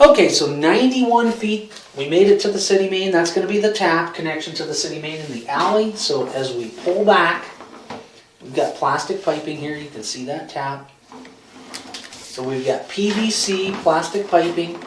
Okay, so 91 feet, we made it to the city main. That's going to be the tap connection to the city main in the alley. So as we pull back, we've got plastic piping here. You can see that tap. So we've got PVC plastic piping.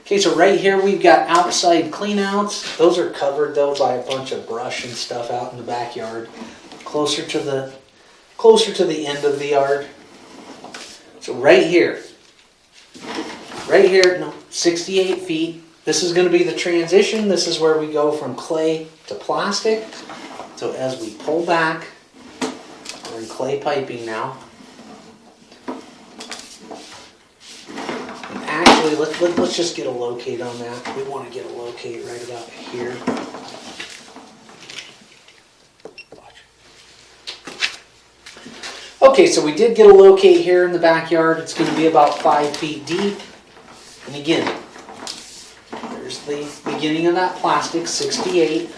Okay, so right here we've got outside cleanouts. Those are covered though by a bunch of brush and stuff out in the backyard, closer to the end of the yard. So right here, no, 68 feet. This is going to be the transition. This is where we go from clay to plastic. So as we pull back, we're in clay piping now. Actually, let's just get a locate on that. We want to get a locate right about here. Okay, so we did get a locate here in the backyard. It's going to be about 5 feet deep. And again, there's the beginning of that plastic, 68.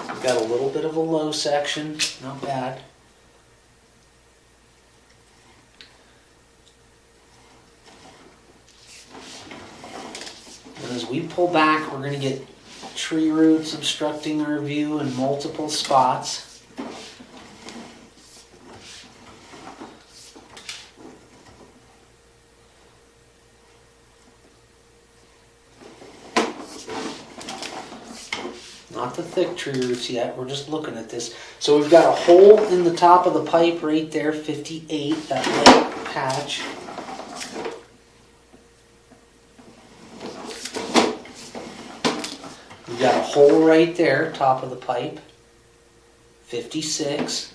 We've got a little bit of a low section, not bad. And as we pull back, we're going to get tree roots obstructing our view in multiple spots. Not the thick tree roots yet, we're just looking at this. So we've got a hole in the top of the pipe right there, 58, that light patch. We've got a hole right there, top of the pipe, 56.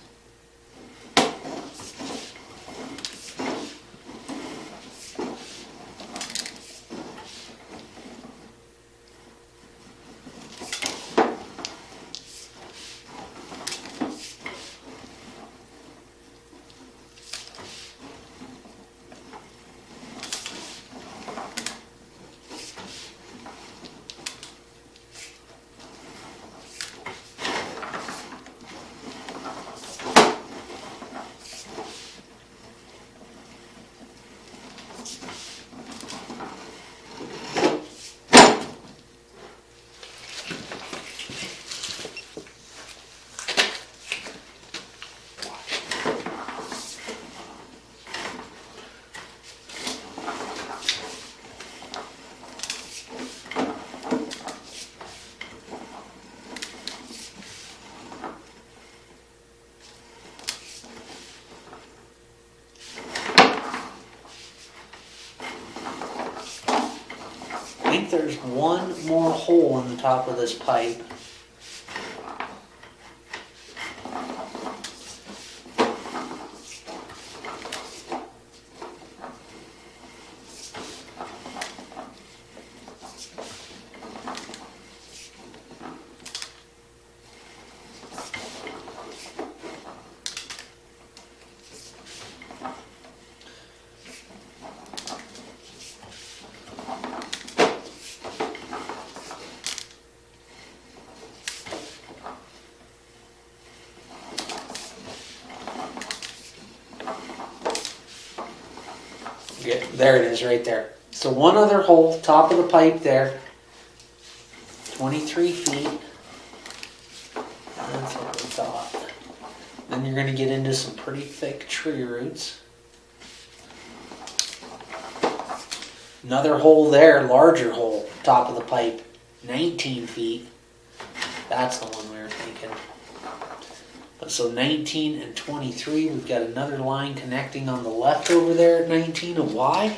I think there's one more hole in the top of this pipe. Yeah, there it is right there. So one other hole, top of the pipe there, 23 feet. That's what we thought. Then you're going to get into some pretty thick tree roots. Another hole there, larger hole, top of the pipe, 19 feet. That's the one we were thinking. But so 19 and 23, we've got another line connecting on the left over there at 19, a Y.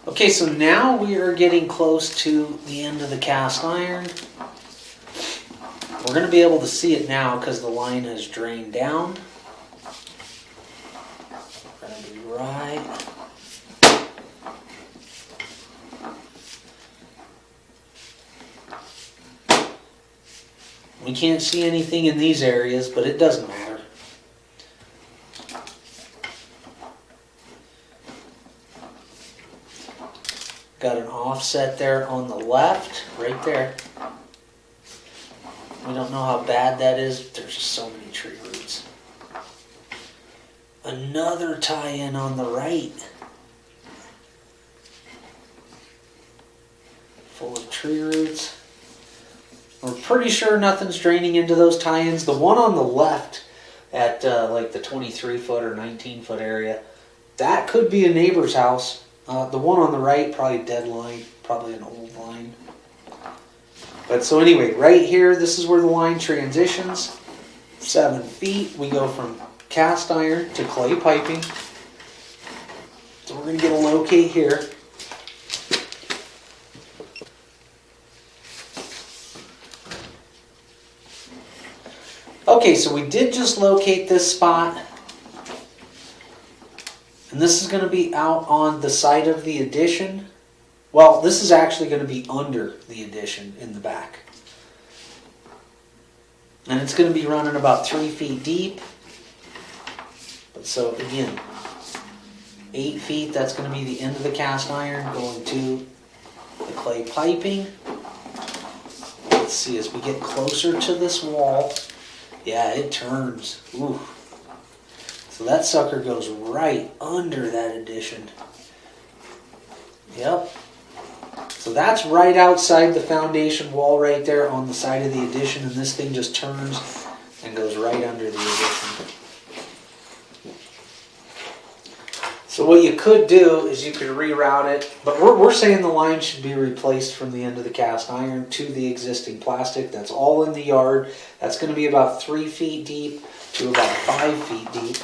Okay, so now we are getting close to the end of the cast iron. We're going to be able to see it now because the line has drained down. We're going to be right. We can't see anything in these areas, but it doesn't matter. Got an offset there on the left, right there. We don't know how bad that is, but there's just so many tree roots. Another tie-in on the right. Full of tree roots. We're pretty sure nothing's draining into those tie-ins. The one on the left at like the 23 foot or 19 foot area, that could be a neighbor's house. The one on the right, probably dead line, probably an old line. But so anyway, right here, this is where the line transitions. 7 feet, we go from cast iron to clay piping. So we're going to get a locate here. Okay, so we did just locate this spot. And this is going to be out on the side of the addition. Well, this is actually going to be under the addition in the back. And it's going to be running about 3 feet deep. But so again, 8 feet, that's going to be the end of the cast iron going to the clay piping. Let's see, as we get closer to this wall, yeah, it turns. Ooh. So that sucker goes right under that addition. Yep. So that's right outside the foundation wall right there on the side of the addition, and this thing just turns and goes right under the addition. So what you could do is you could reroute it, but we're saying the line should be replaced from the end of the cast iron to the existing plastic. That's all in the yard. That's going to be about 3 feet deep to about 5 feet deep.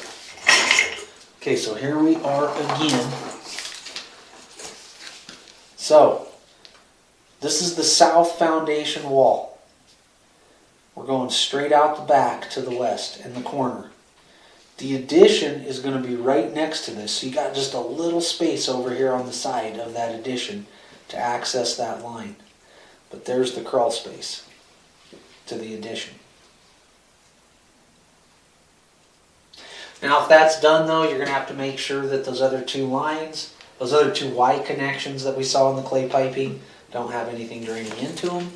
Okay, so here we are again. So, this is the south foundation wall. We're going straight out the back to the west in the corner. The addition is going to be right next to this, so you got just a little space over here on the side of that addition to access that line. But there's the crawl space to the addition. Now if that's done though, you're going to have to make sure that those other two lines, those other two Y connections that we saw in the clay piping, don't have anything draining into them.